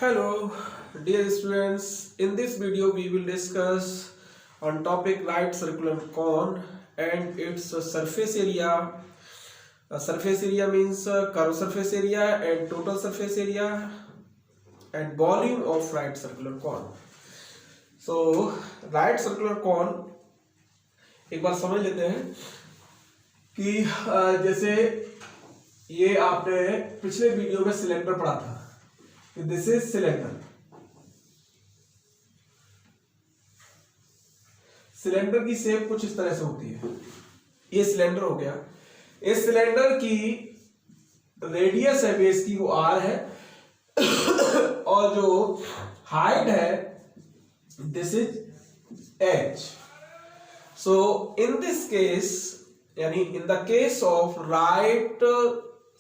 Hello, dear students. In this video, we will discuss on topic right circular cone and its surface area. Surface area means curved surface area and total surface area and volume of right circular cone. So, right circular cone एक बार समझ लेते हैं कि जैसे ये आपने पिछले video में सिलेंडर पढ़ा था कि दिस इज सिलेंडर। सिलेंडर की शेप कुछ इस तरह से होती है। ये सिलेंडर हो गया। इस सिलेंडर की रेडियस है बेस की वो आर है और जो हाइट है this is H. So in this case यानी in the case of right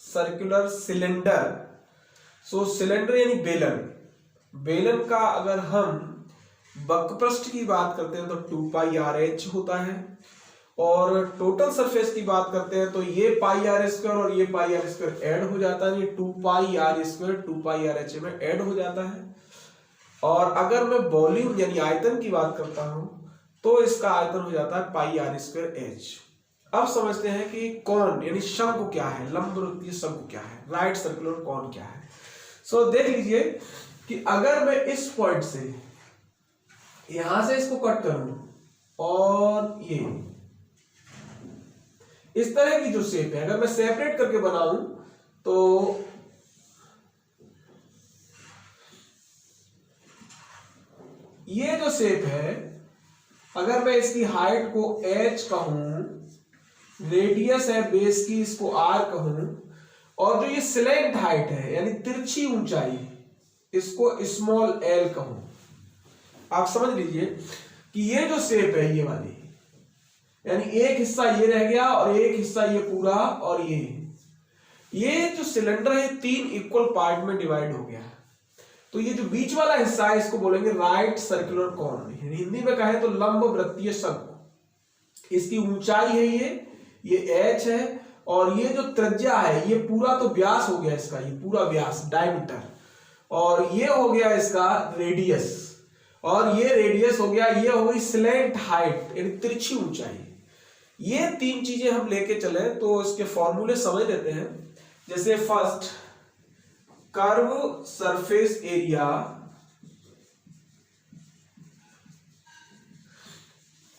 circular cylinder, so cylinder यानी बेलन, बेलन का अगर हम वक्रपृष्ठ की बात करते हैं तो 2 पाई आर एच होता है और टोटल सरफेस की बात करते हैं तो ये पाई आर स्क्वायर और ये पाई आर स्क्वायर ऐड हो जाता है। ये 2 pi R square 2 pi R H में ऐड हो जाता है। और अगर मैं वॉल्यूम यानी आयतन की बात करता हूं तो इसका आयतन हो जाता है पाई आर स्क्वायर एच। अब समझते हैं कि कौन यानी शंकु क्या है, लंबवृत्तीय शंकु क्या है, राइट सर्कुलर कौन क्या है। सो देख लीजिए कि अगर मैं इस पॉइंट से यहां से इसको कट करूं और ये इस तरह की जो शेप है अगर मैं सेपरेट करके बनाऊं तो ये जो शेप है अगर मैं इसकी हाइट को h कहूं, रेडियस है बेस की इसको r कहूं और जो ये स्लैंट हाइट है यानी तिरछी ऊंचाई इसको स्मॉल l कहूं। आप समझ लीजिए कि ये जो शेप है ये वाली यानी एक हिस्सा ये रह गया और एक हिस्सा ये पूरा और ये जो सिलेंडर है 3 इक्वल पार्ट में डिवाइड हो गया। तो ये जो बीच वाला हिस्सा है इसको बोलेंगे राइट सर्कुलर कॉन, हिंदी में कहें तो लंबवृत्तीय शंकु। इसकी ऊंचाई है ये h है और ये जो त्रिज्या है ये पूरा तो व्यास हो गया इसका, ये पूरा व्यास डायमीटर, और ये हो गया इसका रेडियस और ये रेडियस हो गया, ये हो गई स्लैंट हाइट यानी तिरछी ऊंचाई। ये 3 चीजें हम लेके चले तो इसके फॉर्मूले समझ लेते हैं। जैसे first curve surface area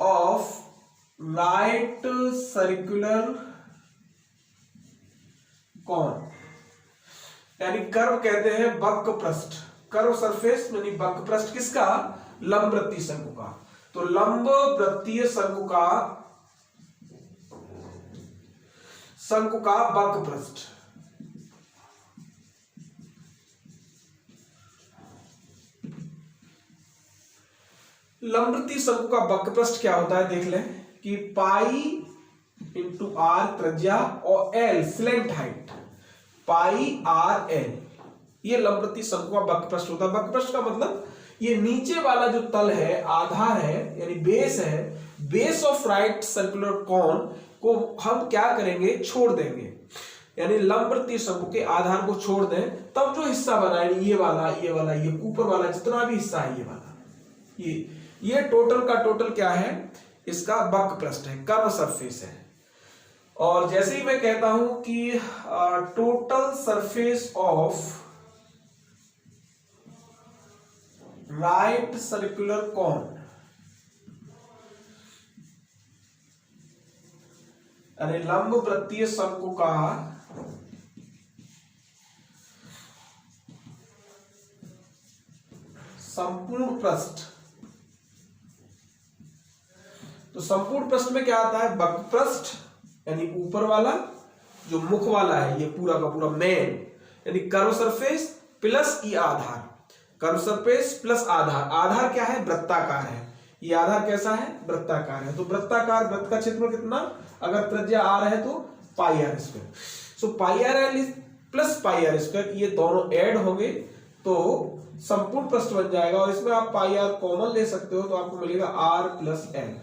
of right circular cone यानी कर्व कहते हैं वक्रपृष्ठ। कर्व सरफेस यानी वक्रपृष्ठ किसका, लंबवृत्तीय शंकु का। तो लंबवृत्तीय शंकु का वक्रपृष्ठ। लंबवृत्तीय शंकु का वक्रपृष्ठ क्या होता है देख लें कि पाई इंटू आर त्रिज्या और एल स्लैंट हाइट, पाई आर एल, ये लंबवृत्तीय शंकु का वक्रपृष्ठ होता है। वक्रपृष्ठ का मतलब ये नीचे वाला जो तल है, आधार है यानी बेस है, base of right circular cone को हम क्या करेंगे, छोड़ देंगे। यानी लंबवृत्तीय शंकु के आधार को छोड़ दें तब जो हिस्सा बना है ये वाला ये ऊपर वाला जितना भी हिस्सा है ये वाला, ये टोटल का टोटल क्या है, इसका वक्रपृष्ठ है, कर्व सरफेस है। और जैसे ही मैं कहता हूं कि total surface of right circular cone यानी लंबवृत्तीय शंकु का संपूर्ण पृष्ठ। तो संपूर्ण पृष्ठ में क्या आता है, वक्रपृष्ठ यानी ऊपर वाला जो मुख वाला है ये पूरा का पूरा मेन यानी कर्व सरफेस प्लस ये आधार, कर्व सरफेस प्लस आधार। आधार क्या है, वृत्ताकार है। ये आधार कैसा है, वृत्ताकार है। तो वृत्ताकार वृत्त का क्षेत्रफल कितना, अगर त्रिज्या आर है तो pi R square. So pi R L plus pi R square, ये दोनों ऐड होंगे तो संपूर्ण पृष्ठ बन जाएगा। और इसमें आप पाई आर कॉमन ले सकते हो तो आपको मिलेगा आर प्लस एल।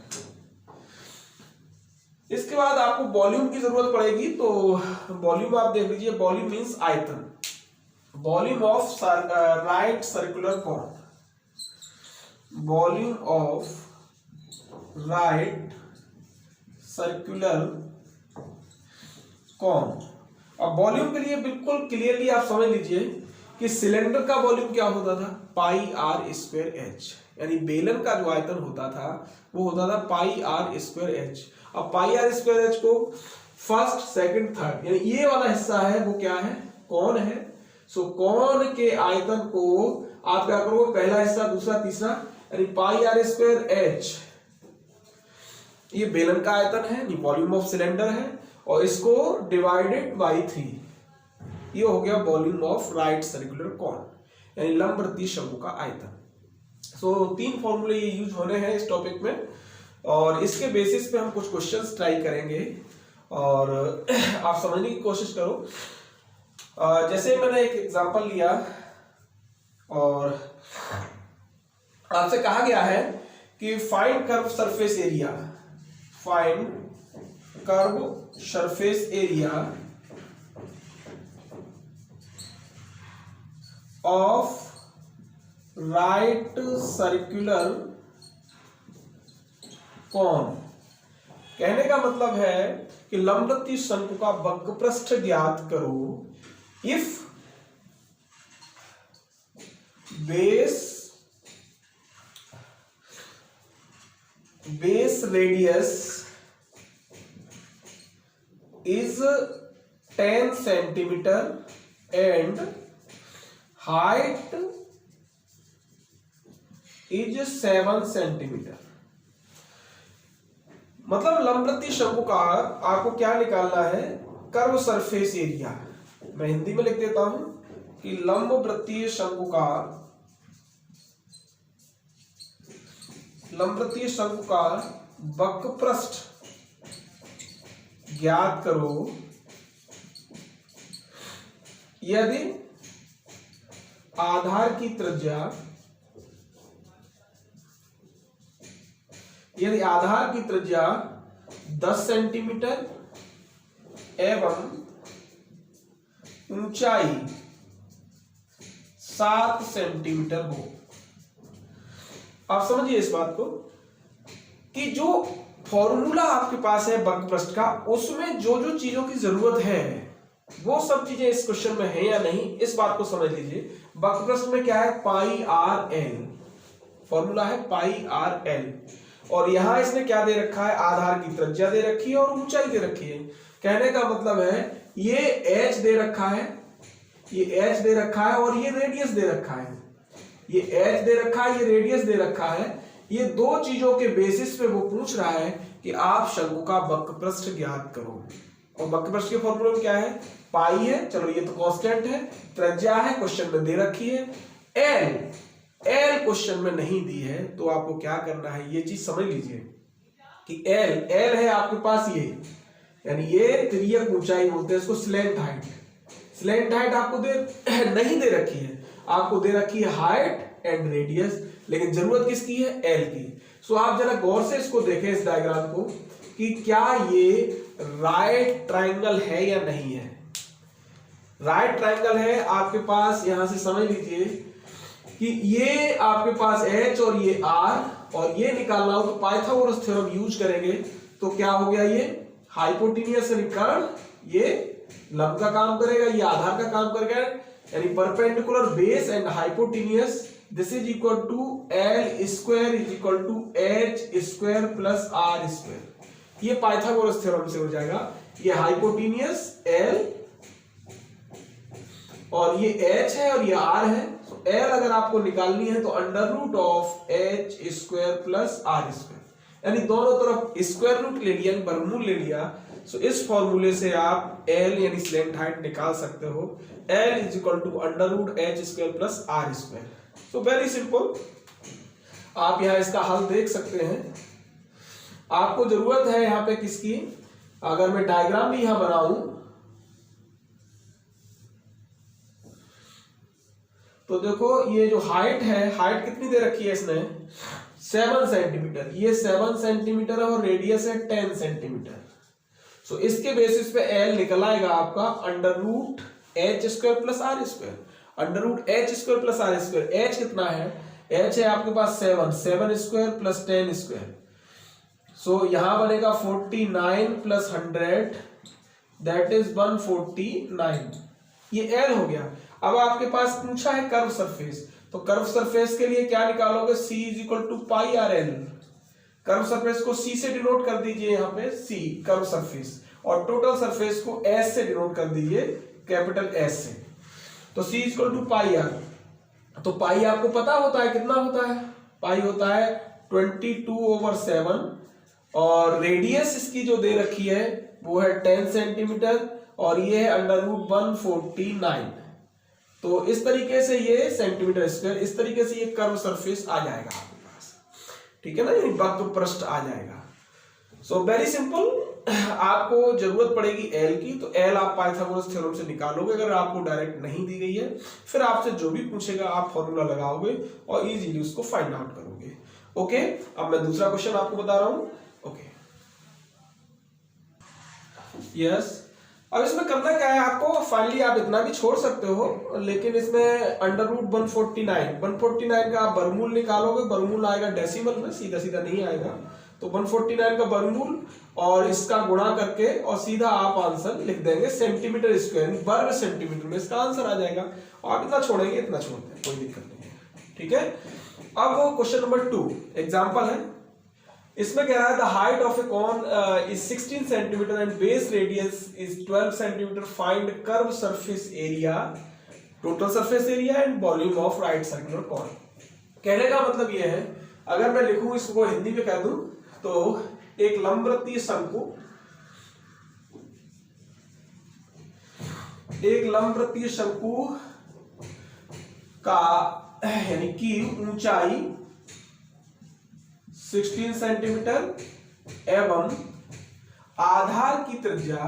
इसके बाद आपको वॉल्यूम की जरूरत पड़ेगी तो वॉल्यूम आप देख लीजिए, वॉल्यूम मींस आयतन। Volume of right circular cone, volume of right circular cone. अब वॉल्यूम के लिए बिल्कुल क्लियरली आप समझ लीजिए कि सिलेंडर का वॉल्यूम क्या होता था, पाई आर स्क्वायर एच, यानी बेलन का जो आयतन होता था वो होता था पाई आर स्क्वायर एच। अब पाई आर स्क्वायर एच को फर्स्ट सेकंड थर्ड यानी ये वाला हिस्सा है वो क्या है, कौन है। सो कौन के आयतन को आप क्या करोगे, पहला हिस्सा दूसरा तीसरा, यानी पाई आर स्क्वायर एच ये बेलन का आयतन है, ये वॉल्यूम ऑफ सिलेंडर है, और इसको डिवाइडेड बाई 3 ये हो गया volume of right circular cone, यानी लंबवृत्तीय शंकु का आयतन। सो 3 फॉर्मूले ये यूज होने हैं इस टॉपिक में, और इसके बेसिस पे हम कुछ क्वेश्चंस ट्राई करेंगे और आप समझने की कोशिश करो। जैसे मैंने एक एग्जांपल लिया और आपसे कहा गया है कि find curve surface area, find curve surface area of right circular cone. कहने का मतलब है कि लंबवृत्तीय शंकु का वक्रपृष्ठ ज्ञात करो if base radius is 10 centimeter and height is 7 centimeter। मतलब लंबवृत्तीय शंकु का आपको क्या निकालना है, कर्व सरफेस एरिया। मैं हिंदी में लिख देता हूं कि लंबवृत्तीय शंकु का वक्रपृष्ठ ज्ञात करो यदि आधार की त्रिज्या 10 सेंटीमीटर एवं ऊंचाई 7 सेंटीमीटर हो। आप समझिए इस बात को कि जो फॉर्मूला आपके पास है वक्रपृष्ठ का, उसमें जो जो चीजों की जरूरत है वो सब चीजें इस क्वेश्चन में है या नहीं, इस बात को समझ लीजिए। वक्रपृष्ठ में क्या है, पाई आर एल, फॉर्मूला है पाई आर एल, और यहां इसने क्या दे रखा है, आधार की त्रिज्या दे रखी है और ऊंचाई दे रखी है। कहने का मतलब है ये एच दे रखा है, ये एच दे रखा है और ये रेडियस दे रखा है, ये एच दे रखा है, ये रेडियस दे रखा है। ये दो चीजों के बेसिस पे वो पूछ रहा है कि आप शंकु का वक्रपृष्ठ ज्ञात करो, और वक्रपृष्ठ के फॉर्मूले में क्या है, पाई है, चलो ये तो कांस्टेंट है, त्रिज्या है क्वेश्चन में दे रखी है, एल क्वेश्चन में नहीं दी है। तो आपको क्या करना है, ये चीज समझ लीजिए कि एल है आपके पास ये, यानी ये तिर्यक ऊंचाई बोलते हैं इसको, स्लैंट हाइट आपको नहीं दे रखी है, आपको दे रखी है हाइट एंड रेडियस, लेकिन जरूरत किसकी है, एल की। सो आप जरा गौर से इसको देखें इस डायग्राम को कि क्या ये राइट ट्रायंगल है या नहीं है। राइट ट्रायंगल है आपके पास, यहां से समझ लीजिए कि ये आपके पास एच और ये आर, और ये निकालना हो तो पाइथागोरस थ्योरम यूज करेंगे। तो क्या हो गया, ये हाइपोटेन्यूस कर्ण ये लंब का काम करेगा, ये आधार का काम करेगा, यानी perpendicular base and hypotenuse, this is equal to L square is equal to H square plus R square. ये पाइथागोरस थ्योरम से हो जाएगा। ये हाइपोटेन्यूस एल और ये एच है और ये आर है। एल अगर आपको निकालनी है तो under root of H square plus R square, यानी दोनों तरफ स्क्वायर रूट ले लिया, वर्गमूल ले लिया। सो इस फॉर्मूले से आप एल यानी स्लैंट हाइट निकाल सकते हो, L is equal to under root H square plus R square. So very simple, आप यहां इसका हल देख सकते हैं। आपको जरूरत है यहां पे किसकी, अगर मैं डायग्राम भी यहां बनाऊं तो देखो ये जो हाइट है, हाइट कितनी दे रखी है इसने, 7 सेंटीमीटर, ये 7 सेंटीमीटर है और रेडियस है 10 सेंटीमीटर। सो इसके बेसिस पे एल निकल आएगा आपका under root H square plus R square. Under root H square plus R square. H कितना है, एच है आपके पास 7, 7 स्क्वायर प्लस 10 स्क्वायर, सो यहां बनेगा 49 प्लस 100 दैट इज 149, ये एल हो गया। अब आपके पास पूछा है कर्व सरफेस, तो कर्व सरफेस के लिए क्या निकालोगे, C is equal to pi R L. Curve surface को C से डिनोट कर दीजिए यहाँ पे, C कर्व सरफेस, और टोटल सरफेस को S से डिनोट कर दीजिए, कैपिटल S से। तो C is equal to pi R, तो पाई आपको पता होता है कितना होता है, पाई होता है 22/7, और रेडियस इसकी जो दे रखी है वो है 10 सेंटीमीटर, और ये है अंडर रूट 149। तो इस तरीके से ये सेंटीमीटर स्क्वायर, इस तरीके से ये कर्व सरफेस आ जाएगा आपके पास, ठीक है ना, ये वक्र पृष्ठ आ जाएगा। सो वेरी सिंपल। आपको जरूरत पड़ेगी एल की, तो एल आप पाइथागोरस थ्योरम से निकालोगे, अगर आपको डायरेक्ट नहीं दी गई है फिर आपसे जो भी पूछेगा आप फॉर्मूला लगाओगे और इजीली उसको फाइंड आउट करोगे। ओके, अब मैं दूसरा क्वेश्चन आपको बता रहा हूं। ओके यस, अब इसमें करना क्या है आपको, फाइनली आप इतना भी छोड़ सकते हो, लेकिन इसमें अंडर रूट 149 का आप वर्गमूल निकालोगे, वर्गमूल आएगा डेसिमल में, सीधा सीधा नहीं आएगा, तो 149 का वर्गमूल और इसका गुणा करके और सीधा आप आंसर लिख देंगे सेंटीमीटर स्क्वायर, वर्ग सेंटीमीटर में इसका आंसर आ जाएगा। आप इतना छोड़ेंगे, इतना छोड़ते हैं, कोई दिक्कत नहीं है, ठीक है। अब क्वेश्चन नंबर 2 एग्जाम्पल है, इसमें कह रहा है the height of a cone is 16 centimetre and base radius is 12 centimetre, find curve surface area, total surface area and volume of right circular cone. कहने का मतलब यह है, अगर मैं लिखूं इसको हिंदी में कह दूं तो एक लंबवृत्तीय शंकु, एक लंबवृत्तीय शंकु का यानी कि ऊंचाई 16 सेंटीमीटर एवं आधार की त्रिज्या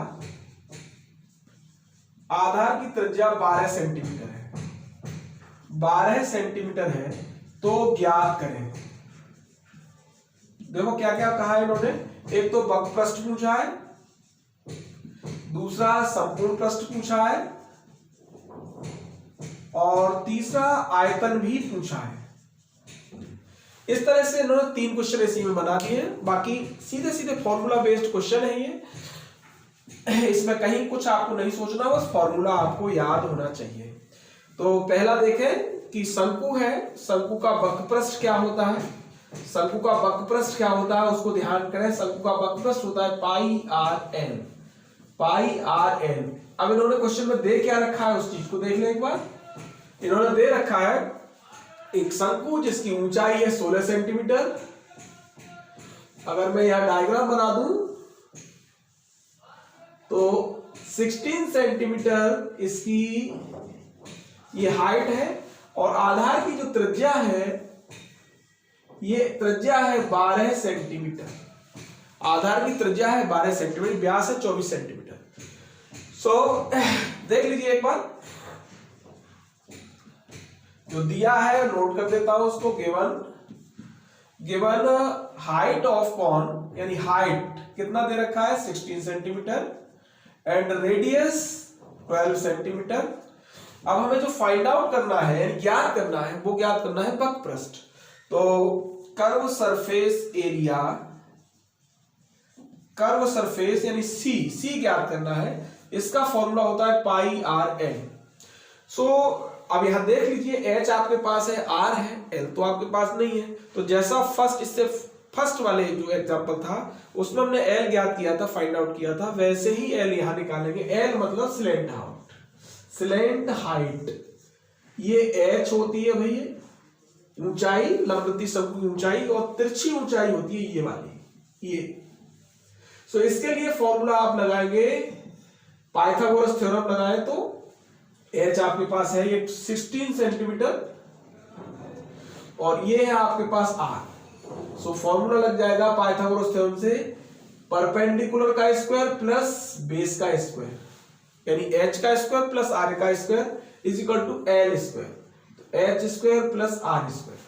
12 सेंटीमीटर है, 12 सेंटीमीटर है, तो ज्ञात करें। देखो क्या क्या कहा है इन्होंने, एक तो वक्र पृष्ठ पूछा है, दूसरा संपूर्ण पृष्ठ पूछा है, और तीसरा आयतन भी पूछा है। इस तरह से इन्होंने 3 क्वेश्चन इसी में बना दिए, बाकी सीधे सीधे फॉर्मूला बेस्ड क्वेश्चन है ये, इसमें कहीं कुछ आपको नहीं सोचना, बस फॉर्मूला आपको याद होना चाहिए। तो पहला देखें कि शंकु है, शंकु का वक्र पृष्ठ क्या होता है, शंकु का वक्र पृष्ठ क्या होता है उसको ध्यान करें। शंकु का वक्र पृष्ठ होता है पाई आर एन। अब इन्होंने क्वेश्चन में दे क्या रखा है उस चीज को देख लें एक बार। इन्होंने दे रखा है एक शंकु जिसकी ऊंचाई है 16 सेंटीमीटर। अगर मैं यहां डायग्राम बना दूं तो 16 सेंटीमीटर इसकी ये हाइट है, और आधार की जो त्रिज्या है ये त्रिज्या है 12 सेंटीमीटर, आधार की त्रिज्या है 12 सेंटीमीटर, व्यास है 24 सेंटीमीटर। सो देख लीजिए एक बार, जो दिया है नोट कर देता हूं उसको। गिवन हाइट ऑफ कॉन, यानी हाइट कितना दे रखा है 16 सेंटीमीटर एंड रेडियस 12 सेंटीमीटर। अब हमें जो फाइंड आउट करना है, ज्ञात करना है, वो ज्ञात करना है वक्र पृष्ठ। तो curve surface area, curve surface यानी सी ज्ञात करना है, इसका फॉर्मूला होता है पाई आर एन। सो अब यहां देख लीजिए, एच आपके पास है, आर है, एल तो आपके पास नहीं है। तो जैसा फर्स्ट वाले जो एग्जांपल था उसमें हमने एल ज्ञात किया था, फाइंड आउट किया था, वैसे ही एल यहां निकालेंगे। एल मतलब स्लेंट हाइट, ये एच होती है भैया ऊंचाई, लंबवृत्तीय शंकु की ऊंचाई, और तिरछी ऊंचाई होती है ये वाली, ये। सो इसके लिए फॉर्मूला आप लगाएंगे, पाइथागोरस थ्योरम लगाए तो एच आपके पास है ये 16 सेंटीमीटर और ये है आपके पास आर। सो फॉर्मूला लग जाएगा पाइथागोरस थ्योरम से, परपेंडिकुलर का स्क्वायर प्लस बेस का स्क्वायर, यानी एच का स्क्वायर प्लस आर का square is equal to L square, H square plus R square.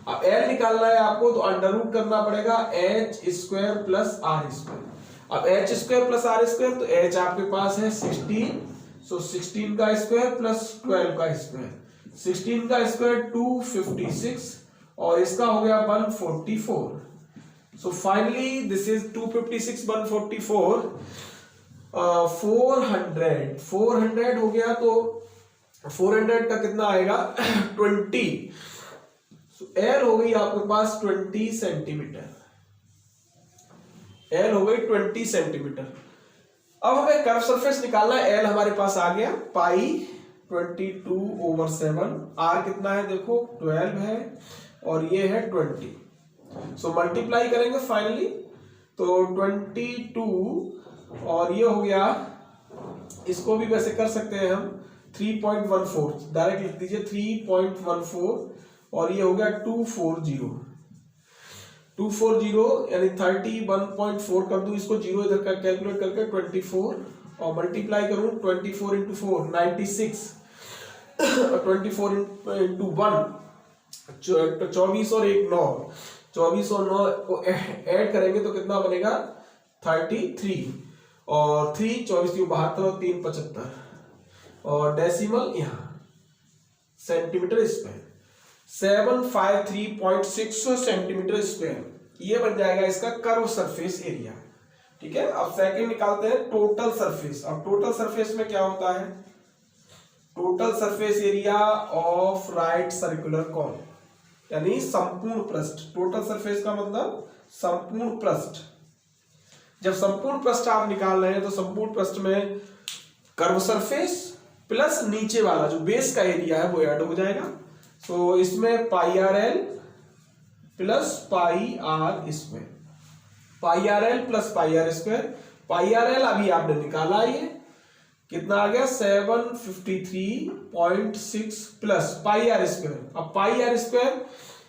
अब एल निकालना है आपको तो अंडर रूट करना पड़ेगा H square plus R square. अब H square plus R square, तो एच आपके पास है 16 सो 16 का स्क्वायर प्लस 12 का स्क्वायर, 16 का स्क्वायर 256 और इसका हो गया 144। सो फाइनली दिस इज 256 144 400 हो गया। तो 400 का कितना आएगा 20। सो एल हो गई आपके पास 20 सेंटीमीटर, एल हो गई 20 सेंटीमीटर। अब हमें कर्व सरफेस निकालना है, एल हमारे पास आ गया पाई 22/7, आर कितना है देखो 12 है और ये है 20। सो मल्टीप्लाई करेंगे फाइनली तो 22 और ये हो गया, इसको भी वैसे कर सकते हैं हम 3.14, डायरेक्ट लिख दीजिए 3.14 और ये हो गया 240 यानी 31.4 कर दूं इसको, जीरो इधर का कैलकुलेट करके 24 और मल्टीप्लाई करूं 24 इंटू 4 96 और 24 इंटू 1 24 और 1 9, 24 और 9 को ऐड करेंगे तो कितना बनेगा 33 और 3 24 72 और 3 75 और डेसिमल यहाँ सेंटीमीटर स्क्वायर 753.6 सेंटीमीटर स्क्वायर, ये बन जाएगा इसका कर्व सरफेस एरिया। ठीक है, अब सेकंड निकालते हैं टोटल सरफेस। अब टोटल सरफेस में क्या होता है, total surface area of right circular cone, यानी संपूर्ण पृष्ठ। टोटल सरफेस का मतलब संपूर्ण पृष्ठ। जब संपूर्ण पृष्ठ आप निकाल रहे हैं तो संपूर्ण पृष्ठ में कर्व सरफेस प्लस नीचे वाला जो बेस का एरिया है वो ऐड हो जाएगा। तो इसमें pi R L plus pi R square, pi R L plus pi R square, pi R L अभी आपने निकाला, ये कितना आ गया 753.6 प्लस पाई आर स्क्वायर। अब पाई आर स्क्वायर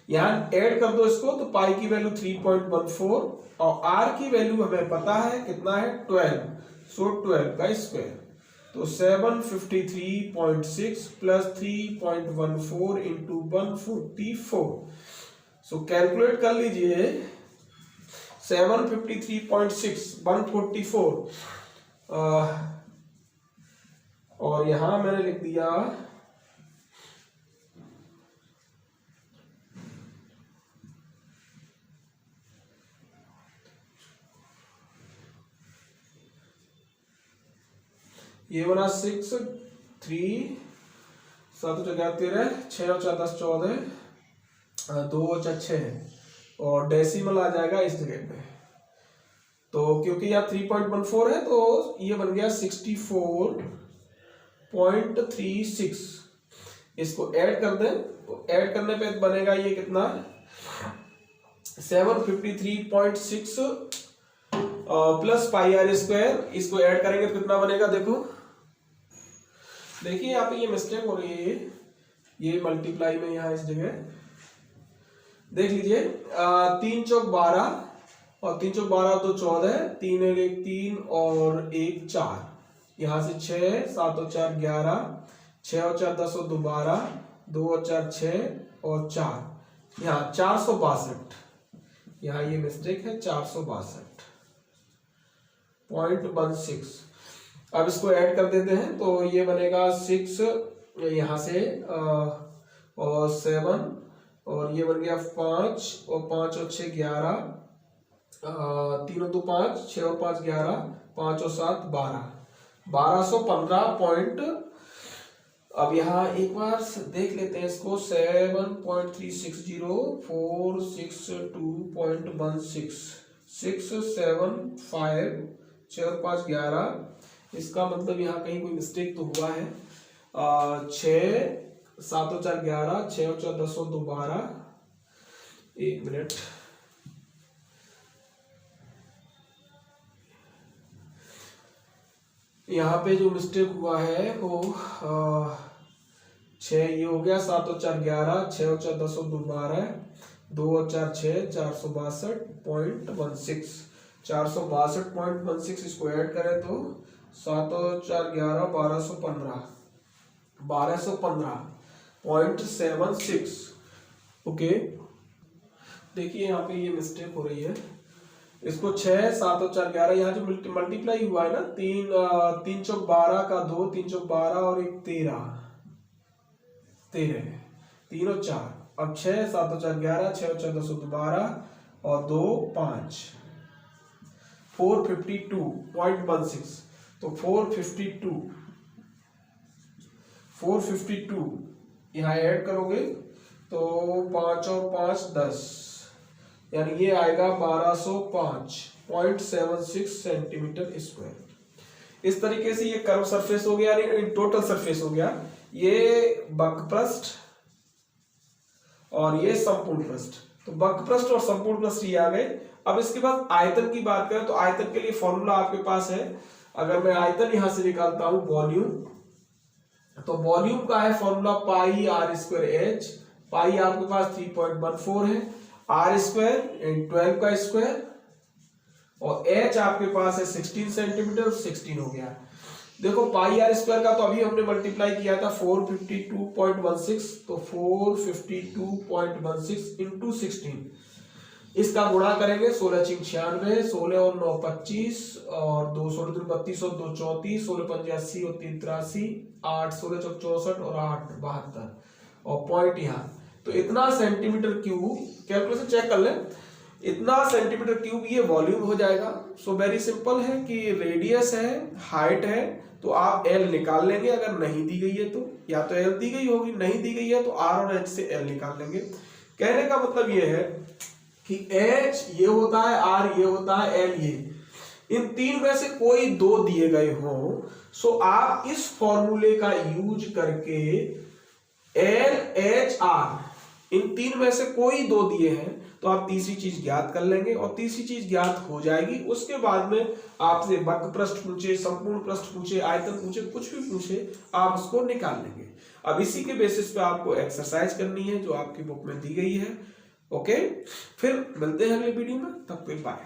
यहां ऐड कर दो इसको, तो पाई की वैल्यू 3.14 और आर की वैल्यू हमें पता है कितना है 12, सो 12 का स्क्वायर। तो 753.6 प्लस 3.14 इंटू 144। सो कैलकुलेट कर लीजिए 753.6 144 और यहां मैंने लिख दिया ये बना 6 3 7 13 6 और 4 10 14 2 और 6 और डेसिमल आ जाएगा इस जगह पे। तो क्योंकि यहाँ 3.14 है तो ये बन गया 64.36। इसको ऐड कर दें तो ऐड करने पे बनेगा ये कितना 753.6 प्लस पाई आर स्क्वायर, इसको ऐड करेंगे तो कितना बनेगा देखो, देखिए यहाँ पे ये मिस्टेक हो रही है, ये मल्टीप्लाई में यहाँ इस जगह देख लीजिए 3 चौक 12 और 3 चौक 12 तो 14, 3 और 1 3 और 1 4, यहाँ से 6 7 और 4 11, 6 और 4 10 और 2 12, 2 और 4 6 और 4, यहाँ 462, यहाँ ये मिस्टेक है 462.16। अब इसको ऐड कर देते हैं तो ये बनेगा 6 यहाँ से और 7 और ये बन गया 5 और 5 और 6 11, 3 और 2 5, 6 और 5 11, 5 और 7 12, 1215 अब यहाँ एक बार देख लेते हैं इसको 7.360,462.16 6 7 5 6 और 5 11, इसका मतलब यहाँ कहीं कोई मिस्टेक तो हुआ है। 6 7 और 4 11, 6 और 4 10 और 2 12, 1 मिनट, यहाँ पे जो मिस्टेक हुआ है वो 6 ये हो गया, 7 और 4 11, 6 और 4 10 और 2 12, 2 और 4 6, 462.16 462.16 इसको ऐड करें तो 7 और 4 11 1215.76। ओके, देखिए यहाँ पे ये मिस्टेक हो रही है, इसको 6 7 और 4 11, यहाँ जो मल्टीप्लाई हुआ है ना, 3 चौक 12 का 2, 3 चौक 12 और 1 13, 3 और 4, अब 6 7 और 4 11, 6 और 4 10 और 12 और 2 5, 452.16। तो 452 यहाँ ऐड करोगे तो 5 और 5 10, यानी ये आएगा 1205.76 सेंटीमीटर स्क्वायर। इस तरीके से ये कर्व सरफेस हो गया, यानी टोटल सरफेस हो गया। ये बकपृष्ठ और ये संपूर्ण पृष्ठ। तो बकपृष्ठ और संपूर्ण पृष्ठ ये आ गए। अब इसके बाद आयतन की बात करें तो आयतन के लिए फॉर्मूला आपके पास है। अगर मैं आयतन यहां से निकालता हूं वॉल्यूम, तो वॉल्यूम का है formula pi R square H. Pi आपके पास 3.14 है, आर स्क्वायर 12 का स्क्वायर, और एच आपके पास है 16 सेंटीमीटर, 16 हो गया। देखो पाई आर स्क्वायर का तो अभी हमने मल्टीप्लाई किया था 452.16, तो 452.16 इंटू 16, इसका गुणा करेंगे 16 × 96, 16 और 9 25, और 2 16 3 32 और 2 34, 16 5 80 और 3 83, 8 16 4 64 और 8 72, और पॉइंट यहाँ। तो इतना सेंटीमीटर क्यूब, कैलकुलेशन चेक कर लें, इतना सेंटीमीटर क्यूब ये वॉल्यूम हो जाएगा। सो वेरी सिंपल है कि रेडियस है, हाइट है, तो आप एल निकाल लेंगे। अगर नहीं दी गई है तो, या तो एल दी गई होगी, नहीं दी गई है तो आर और एच से एल निकाल लेंगे। कहने का मतलब ये है कि एच ये होता है, आर ये होता है, एल ये, इन तीन में से कोई दो दिए गए हो, सो आप इस फॉर्मूले का यूज करके एल एच आर, इन तीन में से कोई दो दिए हैं तो आप तीसरी चीज ज्ञात कर लेंगे, और तीसरी चीज ज्ञात हो जाएगी। उसके बाद में आपसे बकपृष्ठ पूछे, संपूर्ण पृष्ठ पूछे, आयतन पूछे, कुछ भी पूछे, आप उसको निकाल लेंगे। अब इसी के बेसिस पे आपको एक्सरसाइज करनी है जो आपकी बुक में दी गई है। ओके, फिर मिलते हैं अगले वीडियो में, तब तक बाय।